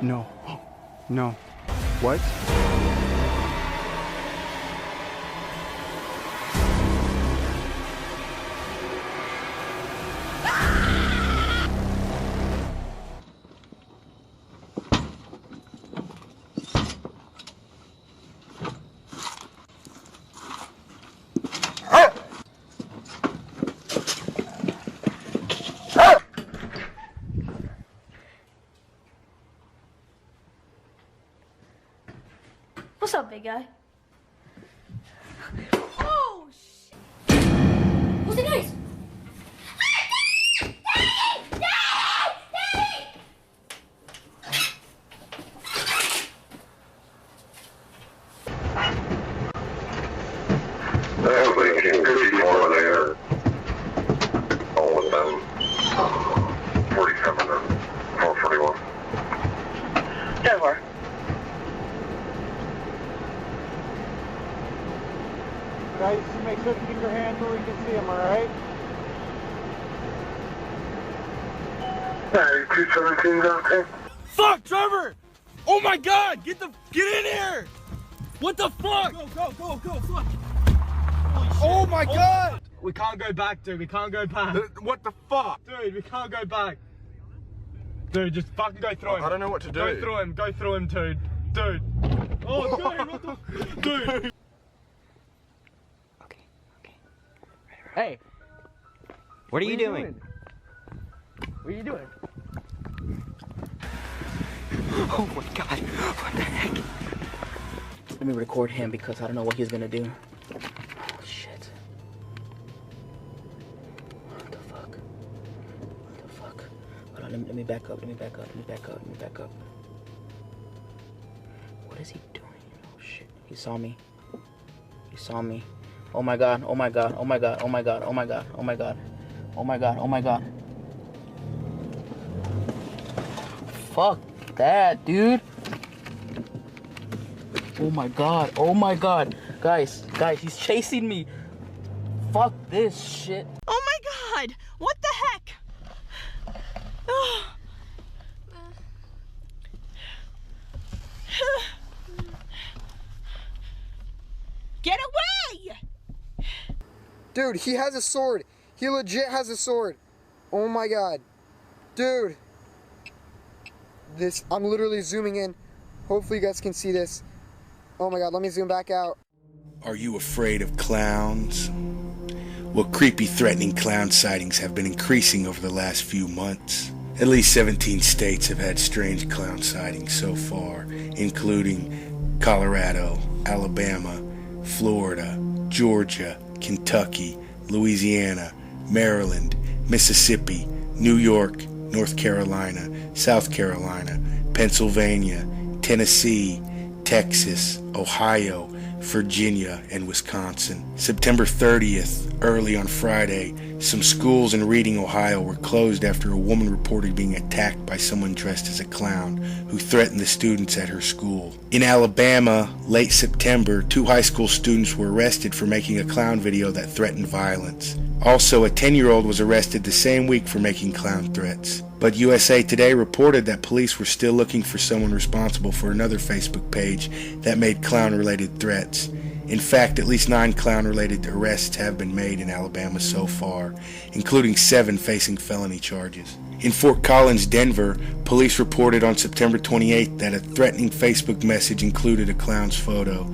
No. No. What? What's up, big guy? Oh, shit! What's it, guys? Everybody can see more there. All of them. 47 or 441. Denver. Guys, just make sure to keep your hands where we can see them, alright? Hey, 217's okay? Fuck, Trevor! Oh my god! Get in here! What the fuck? Go, fuck! Oh my god! We can't go back, dude. We can't go back. What the fuck? Dude, we can't go back. Dude, just fucking go through him. I don't know what to do. Go through him, dude. Dude. Oh, dude, what the... Dude. Hey, what are you doing? What are you doing? Oh my god, what the heck? Let me record him because I don't know what he's gonna do. Oh shit. What the fuck? What the fuck? Hold on, let me back up. What is he doing? Oh shit, he saw me. Oh my god. Fuck that, dude. Oh my god. Guys, he's chasing me. Fuck this shit. Oh my god! What the heck? Get away! Dude, he has a sword. He legit has a sword. Oh my god. Dude. I'm literally zooming in. Hopefully you guys can see this. Oh my god, let me zoom back out. Are you afraid of clowns? Well, creepy, threatening clown sightings have been increasing over the last few months. At least 17 states have had strange clown sightings so far, including Colorado, Alabama, Florida, Georgia, Kentucky, Louisiana, Maryland, Mississippi, New York, North Carolina, South Carolina, Pennsylvania, Tennessee, Texas, Ohio, Virginia, and Wisconsin. September 30th, early on Friday, some schools in Reading, Ohio were closed after a woman reported being attacked by someone dressed as a clown who threatened the students at her school. In Alabama, late September, 2 high school students were arrested for making a clown video that threatened violence. Also, a 10-year-old was arrested the same week for making clown threats. But USA Today reported that police were still looking for someone responsible for another Facebook page that made clown-related threats. In fact, at least 9 clown-related arrests have been made in Alabama so far, including 7 facing felony charges. In Fort Collins, Denver, police reported on September 28th that a threatening Facebook message included a clown's photo.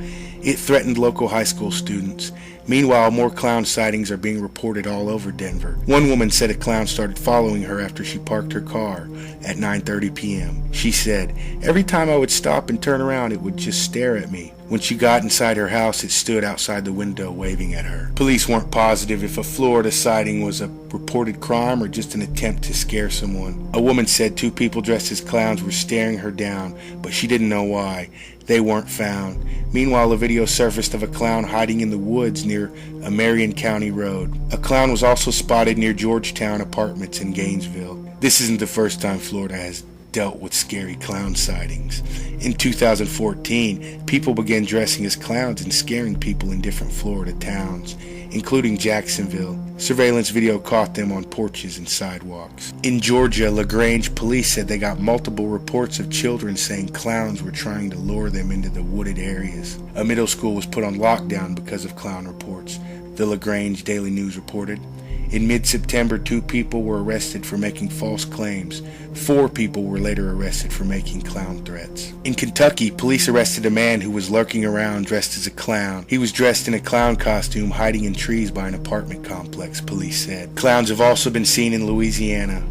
It threatened local high school students. Meanwhile, more clown sightings are being reported all over Denver. One woman said a clown started following her after she parked her car at 9:30 p.m. She said, "Every time I would stop and turn around, it would just stare at me. When she got inside her house, it stood outside the window waving at her." Police weren't positive if a Florida sighting was a reported crime or just an attempt to scare someone. A woman said 2 people dressed as clowns were staring her down, but she didn't know why. They weren't found. Meanwhile, a video surfaced of a clown hiding in the woods near a Marion County road. A clown was also spotted near Georgetown Apartments in Gainesville. This isn't the first time Florida has dealt with scary clown sightings. In 2014, people began dressing as clowns and scaring people in different Florida towns, including Jacksonville. Surveillance video caught them on porches and sidewalks. In Georgia, LaGrange police said they got multiple reports of children saying clowns were trying to lure them into the wooded areas. A middle school was put on lockdown because of clown reports, the LaGrange Daily News reported. In mid-September, 2 people were arrested for making false claims. 4 people were later arrested for making clown threats. In Kentucky, police arrested a man who was lurking around dressed as a clown. He was dressed in a clown costume hiding in trees by an apartment complex, police said. Clowns have also been seen in Louisiana.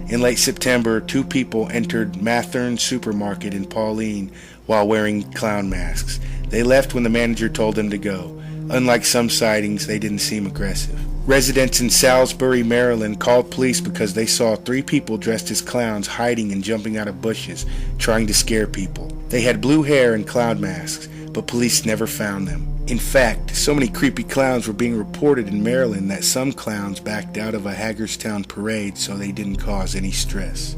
In late September, 2 people entered Mathern Supermarket in Pauline while wearing clown masks. They left when the manager told them to go. Unlike some sightings, they didn't seem aggressive. Residents in Salisbury, Maryland called police because they saw 3 people dressed as clowns hiding and jumping out of bushes, trying to scare people. They had blue hair and clown masks, but police never found them. In fact, so many creepy clowns were being reported in Maryland that some clowns backed out of a Hagerstown parade so they didn't cause any stress.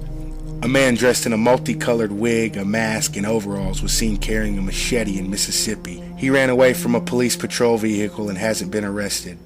A man dressed in a multicolored wig, a mask, and overalls was seen carrying a machete in Mississippi. He ran away from a police patrol vehicle and hasn't been arrested.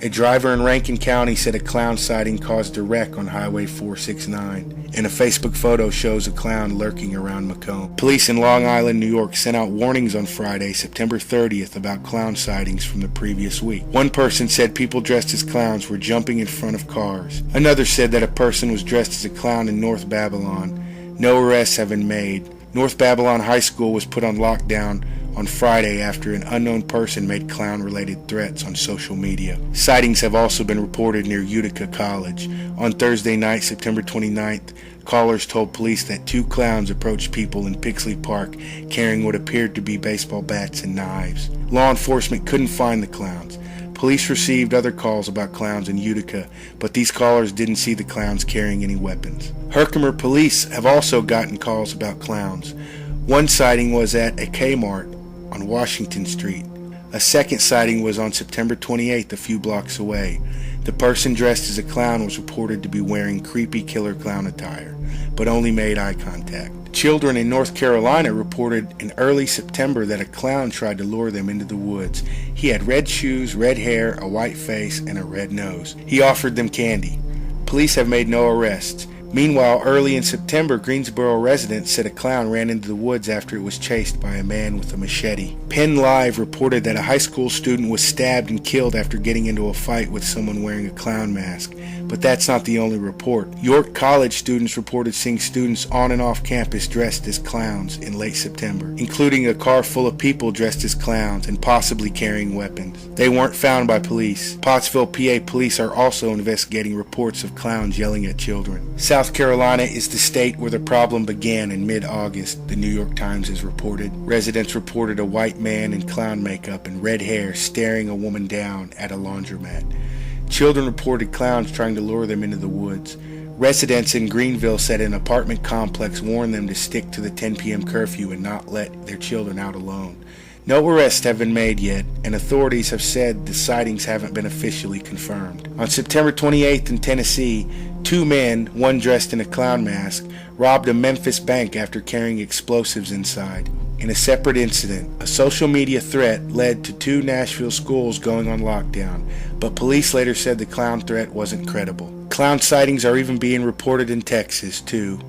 A driver in Rankin County said a clown sighting caused a wreck on Highway 469, and a Facebook photo shows a clown lurking around Macomb. Police in Long Island, New York sent out warnings on Friday, September 30th about clown sightings from the previous week. One person said people dressed as clowns were jumping in front of cars. Another said that a person was dressed as a clown in North Babylon. No arrests have been made. North Babylon High School was put on lockdown on Friday after an unknown person made clown-related threats on social media. Sightings have also been reported near Utica College. On Thursday night, September 29th, callers told police that 2 clowns approached people in Pixley Park carrying what appeared to be baseball bats and knives. Law enforcement couldn't find the clowns. Police received other calls about clowns in Utica, but these callers didn't see the clowns carrying any weapons. Herkimer police have also gotten calls about clowns. One sighting was at a Kmart on Washington Street. A second sighting was on September 28th, a few blocks away. The person dressed as a clown was reported to be wearing creepy killer clown attire, but only made eye contact. Children in North Carolina reported in early September that a clown tried to lure them into the woods. He had red shoes, red hair, a white face, and a red nose. He offered them candy. Police have made no arrests. Meanwhile, early in September, Greensboro residents said a clown ran into the woods after it was chased by a man with a machete. Penn Live reported that a high school student was stabbed and killed after getting into a fight with someone wearing a clown mask. But that's not the only report. York College students reported seeing students on and off campus dressed as clowns in late September, including a car full of people dressed as clowns and possibly carrying weapons. They weren't found by police. Pottsville, PA police are also investigating reports of clowns yelling at children. South Carolina is the state where the problem began in mid-August, the New York Times has reported. Residents reported a white man in clown makeup and red hair staring a woman down at a laundromat. Children reported clowns trying to lure them into the woods. Residents in Greenville said an apartment complex warned them to stick to the 10 p.m. curfew and not let their children out alone. No arrests have been made yet, and authorities have said the sightings haven't been officially confirmed. On September 28th in Tennessee, 2 men, one dressed in a clown mask, robbed a Memphis bank after carrying explosives inside. In a separate incident, a social media threat led to 2 Nashville schools going on lockdown, but police later said the clown threat wasn't credible. Clown sightings are even being reported in Texas, too.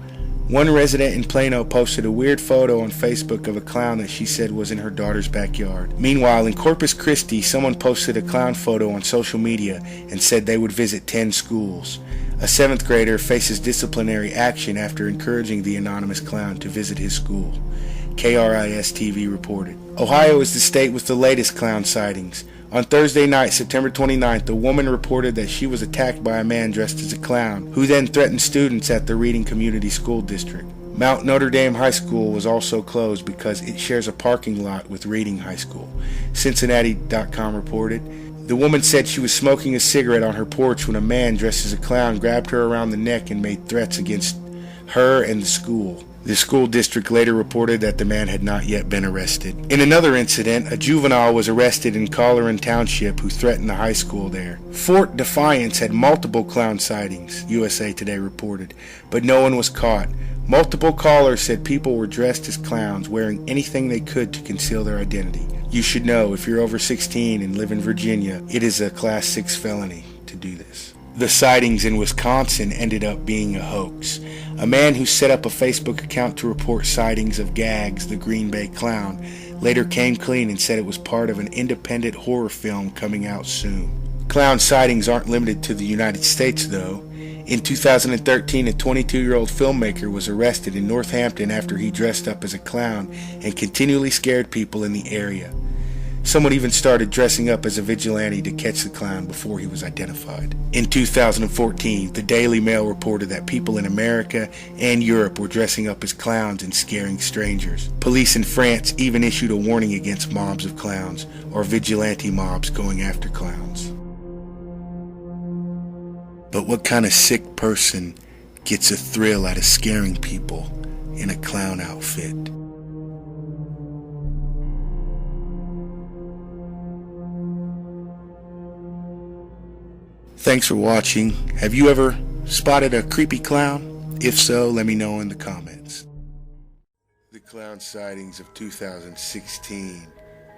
One resident in Plano posted a weird photo on Facebook of a clown that she said was in her daughter's backyard. Meanwhile, in Corpus Christi, someone posted a clown photo on social media and said they would visit 10 schools. A 7th grader faces disciplinary action after encouraging the anonymous clown to visit his school. KRIS-TV reported. Ohio is the state with the latest clown sightings. On Thursday night, September 29th, a woman reported that she was attacked by a man dressed as a clown, who then threatened students at the Reading Community School District. Mount Notre Dame High School was also closed because it shares a parking lot with Reading High School. Cincinnati.com reported. The woman said she was smoking a cigarette on her porch when a man dressed as a clown grabbed her around the neck and made threats against her and the school. The school district later reported that the man had not yet been arrested. In another incident, a juvenile was arrested in Colleran Township who threatened the high school there. Fort Defiance had multiple clown sightings, USA Today reported, but no one was caught. Multiple callers said people were dressed as clowns, wearing anything they could to conceal their identity. You should know, if you're over 16 and live in Virginia, it is a Class 6 felony to do this. The sightings in Wisconsin ended up being a hoax. A man who set up a Facebook account to report sightings of Gags, the Green Bay Clown, later came clean and said it was part of an independent horror film coming out soon. Clown sightings aren't limited to the United States, though. In 2013, a 22-year-old filmmaker was arrested in Northampton after he dressed up as a clown and continually scared people in the area. Someone even started dressing up as a vigilante to catch the clown before he was identified. In 2014, the Daily Mail reported that people in America and Europe were dressing up as clowns and scaring strangers. Police in France even issued a warning against mobs of clowns or vigilante mobs going after clowns. But what kind of sick person gets a thrill out of scaring people in a clown outfit? Thanks for watching. Have you ever spotted a creepy clown? If so, let me know in the comments. The clown sightings of 2016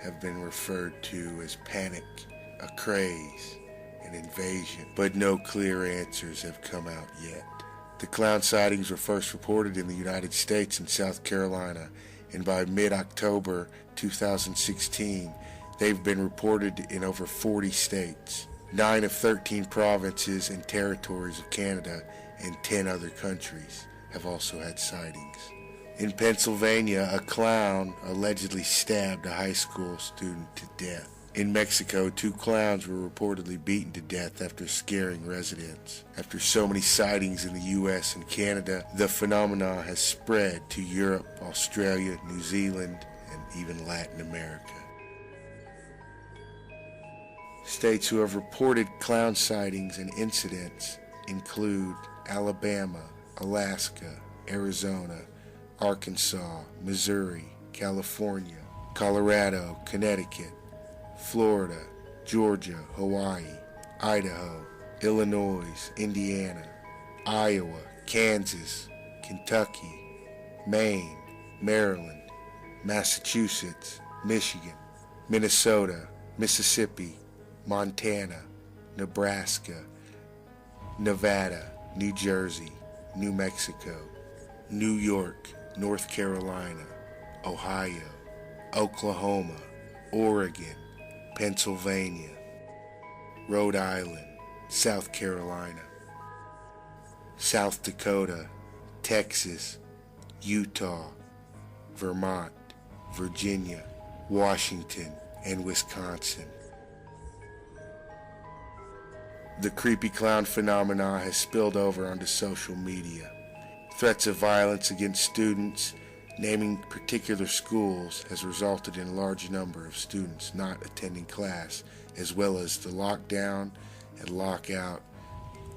have been referred to as panic, a craze, an invasion, but no clear answers have come out yet. The clown sightings were first reported in the United States and South Carolina, and by mid-October 2016, they've been reported in over 40 states. 9 of 13 provinces and territories of Canada and 10 other countries have also had sightings. In Pennsylvania, a clown allegedly stabbed a high school student to death. In Mexico, 2 clowns were reportedly beaten to death after scaring residents. After so many sightings in the US and Canada, the phenomenon has spread to Europe, Australia, New Zealand, and even Latin America. States who have reported clown sightings and incidents include Alabama, Alaska, Arizona, Arkansas, Missouri, California, Colorado, Connecticut, Florida, Georgia, Hawaii, Idaho, Illinois, Indiana, Iowa, Kansas, Kentucky, Maine, Maryland, Massachusetts, Michigan, Minnesota, Mississippi, Montana, Nebraska, Nevada, New Jersey, New Mexico, New York, North Carolina, Ohio, Oklahoma, Oregon, Pennsylvania, Rhode Island, South Carolina, South Dakota, Texas, Utah, Vermont, Virginia, Washington, and Wisconsin. The creepy clown phenomenon has spilled over onto social media. Threats of violence against students, naming particular schools, has resulted in a large number of students not attending class, as well as the lockdown and lockout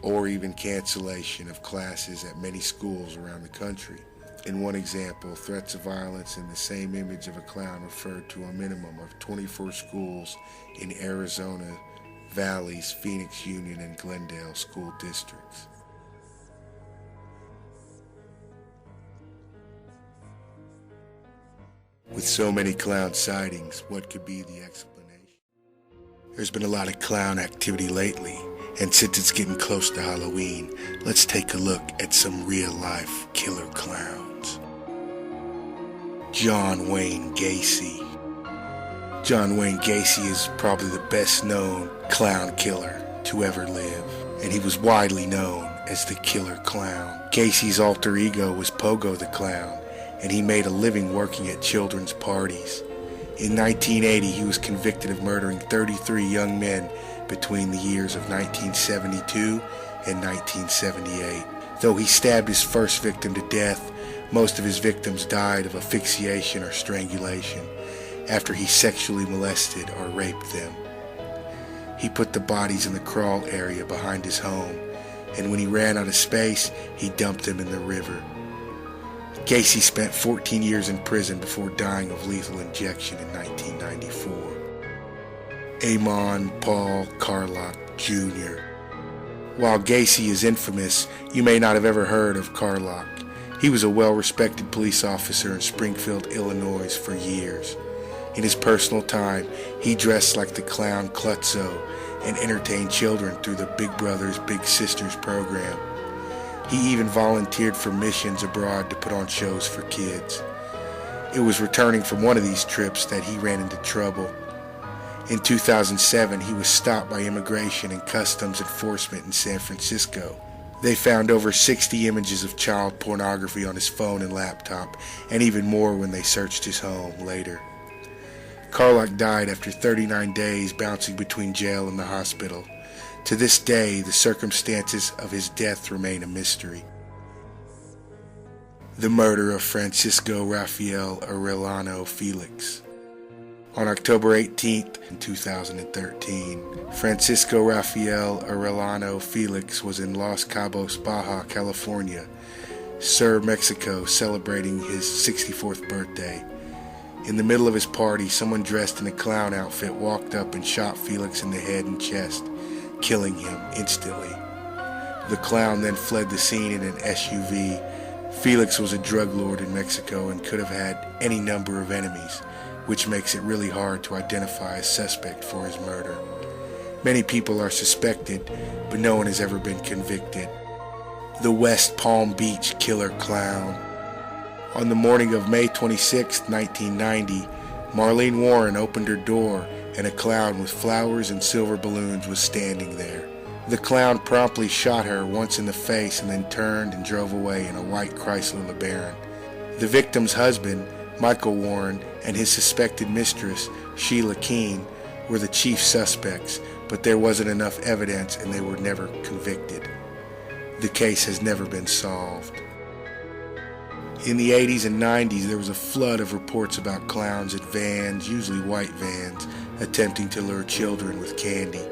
or even cancellation of classes at many schools around the country. In one example, threats of violence in the same image of a clown referred to a minimum of 24 schools in Arizona Valley's Phoenix Union and Glendale school districts. With so many clown sightings, what could be the explanation? There's been a lot of clown activity lately, and since it's getting close to Halloween, let's take a look at some real-life killer clowns. John Wayne Gacy. John Wayne Gacy is probably the best-known clown killer to ever live, and he was widely known as the Killer Clown. Gacy's alter ego was Pogo the Clown, and he made a living working at children's parties. In 1980, he was convicted of murdering 33 young men between the years of 1972 and 1978. Though he stabbed his first victim to death, most of his victims died of asphyxiation or strangulation after he sexually molested or raped them. He put the bodies in the crawl area behind his home, and when he ran out of space, he dumped them in the river. Gacy spent 14 years in prison before dying of lethal injection in 1994. Amon Paul Carlock Jr. While Gacy is infamous, you may not have ever heard of Carlock. He was a well-respected police officer in Springfield, Illinois for years. In his personal time, he dressed like the clown Klutzo and entertained children through the Big Brothers Big Sisters program. He even volunteered for missions abroad to put on shows for kids. It was returning from one of these trips that he ran into trouble. In 2007, he was stopped by Immigration and Customs Enforcement in San Francisco. They found over 60 images of child pornography on his phone and laptop, and even more when they searched his home later. Carlock died after 39 days bouncing between jail and the hospital. To this day, the circumstances of his death remain a mystery. The murder of Francisco Raphael Arellano Felix. On October 18th, 2013, Francisco Raphael Arellano Felix was in Los Cabos, Baja California, Sur, Mexico, celebrating his 64th birthday. In the middle of his party, someone dressed in a clown outfit walked up and shot Felix in the head and chest, killing him instantly. The clown then fled the scene in an SUV. Felix was a drug lord in Mexico and could have had any number of enemies, which makes it really hard to identify a suspect for his murder. Many people are suspected, but no one has ever been convicted. The West Palm Beach Killer Clown. On the morning of May 26, 1990, Marlene Warren opened her door and a clown with flowers and silver balloons was standing there. The clown promptly shot her once in the face and then turned and drove away in a white Chrysler LeBaron. The victim's husband, Michael Warren, and his suspected mistress, Sheila Keene, were the chief suspects, but there wasn't enough evidence and they were never convicted. The case has never been solved. In the 80s and 90s, there was a flood of reports about clowns at vans, usually white vans, attempting to lure children with candy.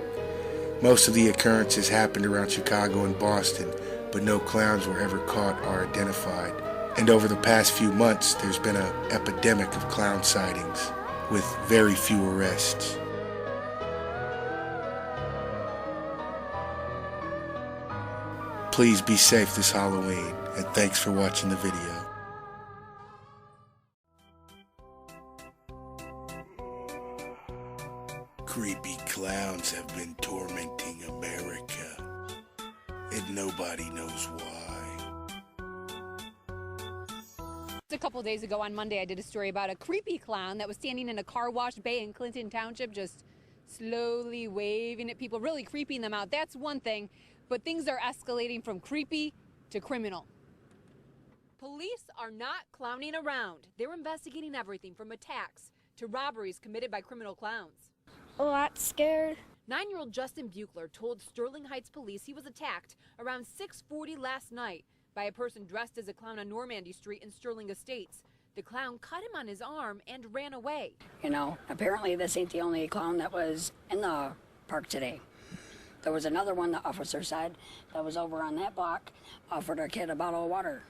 Most of the occurrences happened around Chicago and Boston, but no clowns were ever caught or identified. And over the past few months, there's been an epidemic of clown sightings, with very few arrests. Please be safe this Halloween, and thanks for watching the video. Creepy clowns have been tormenting America, and nobody knows why. A couple days ago on Monday, I did a story about a creepy clown that was standing in a car wash bay in Clinton Township, just slowly waving at people, really creeping them out. That's one thing, but things are escalating from creepy to criminal. Police are not clowning around. They're investigating everything from attacks to robberies committed by criminal clowns. A lot scared. 9-year-old Justin Buechler told Sterling Heights police he was attacked around 6:40 last night by a person dressed as a clown on Normandy Street in Sterling Estates. The clown cut him on his arm and ran away. You know, apparently this ain't the only clown that was in the park today. There was another one, the officer said, that was over on that block, offered a kid a bottle of water.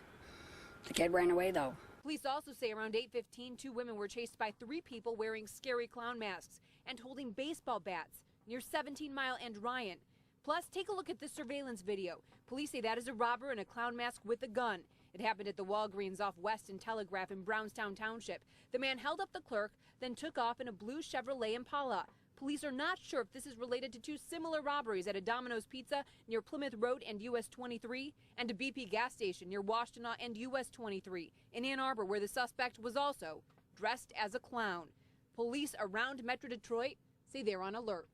The kid ran away, though. Police also say around 8:15, 2 women were chased by 3 people wearing scary clown masks and holding baseball bats near 17 Mile and Ryan. Plus, take a look at this surveillance video. Police say that is a robber in a clown mask with a gun. It happened at the Walgreens off West and Telegraph in Brownstown Township. The man held up the clerk, then took off in a blue Chevrolet Impala. Police are not sure if this is related to 2 similar robberies at a Domino's Pizza near Plymouth Road and US 23 and a BP gas station near Washtenaw and US 23 in Ann Arbor, where the suspect was also dressed as a clown. Police around Metro Detroit say they're on alert.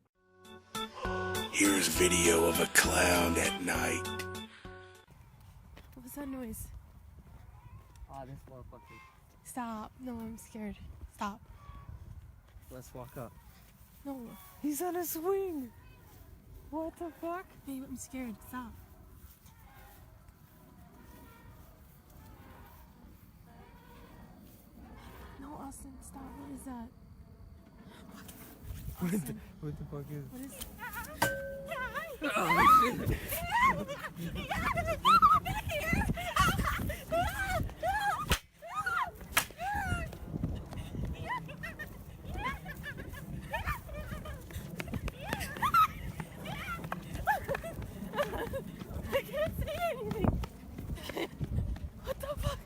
Here's video of a clown at night. What was that noise? Ah, this motherfucker. Stop. No, I'm scared. Stop. Let's walk up. No, he's on a swing. What the fuck? Babe, I'm scared. Stop. No, Austin, stop. What is that? What the fuck is What is I can't see anything. What the fuck?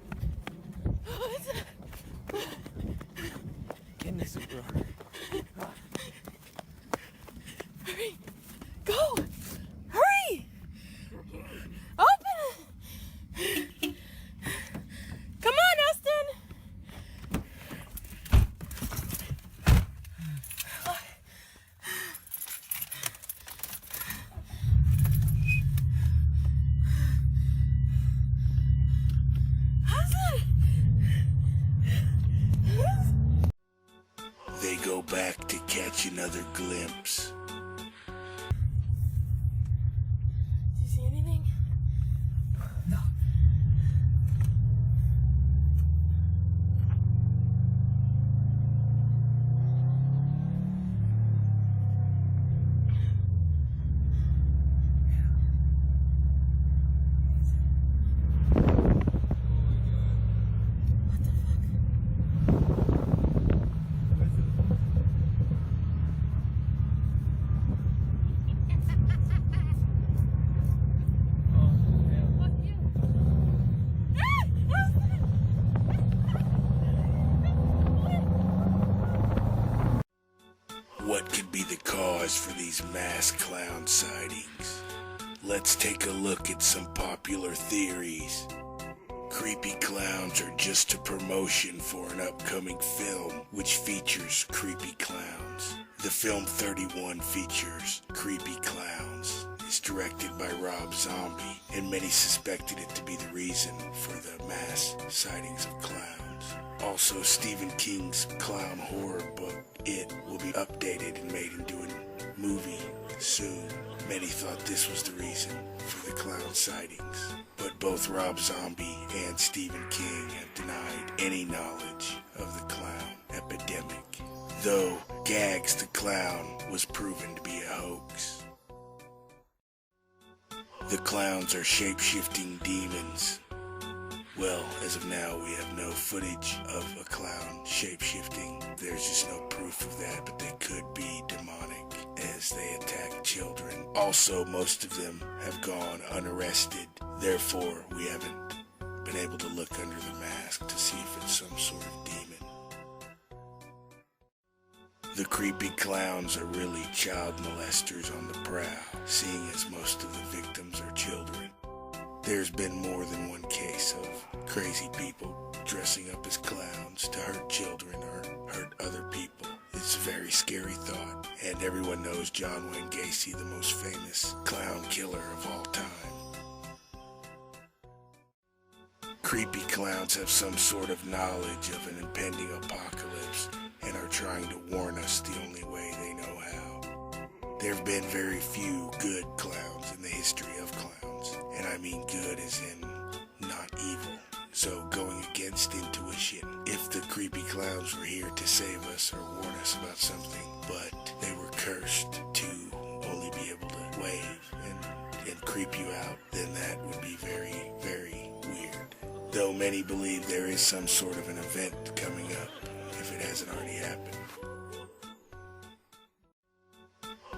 catch another glimpse. Do you see anything? No. What could be the cause for these mass clown sightings? Let's take a look at some popular theories. Creepy clowns are just a promotion for an upcoming film which features creepy clowns. The film 31 features creepy clowns. It's directed by Rob Zombie, and many suspected it to be the reason for the mass sightings of clowns. Also, Stephen King's clown horror book, It, will be updated and made into a movie soon. Many thought this was the reason for the clown sightings, but both Rob Zombie and Stephen King have denied any knowledge of the clown epidemic, though Gags the Clown was proven to be a hoax. The clowns are shape-shifting demons. Well, as of now, we have no footage of a clown shape-shifting. There's just no proof of that, but they could be demonic as they attack children. Also, most of them have gone unarrested. Therefore, we haven't been able to look under the mask to see if it's some sort of demon. The creepy clowns are really child molesters on the prowl, seeing as most of the victims are children. There's been more than one case of crazy people dressing up as clowns to hurt children or hurt other people. It's a very scary thought, and everyone knows John Wayne Gacy, the most famous clown killer of all time. Creepy clowns have some sort of knowledge of an impending apocalypse and are trying to warn us the only way they know how. There have been very few good clowns in the history of clowns, and I mean good as in not evil. So going against intuition, if the creepy clowns were here to save us or warn us about something, but they were cursed to only be able to wave and creep you out, then that would be very, very weird. Though many believe there is some sort of an event coming up, if it hasn't already happened.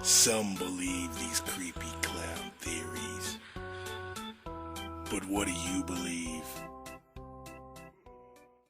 Some believe these creepy clown theories. But what do you believe?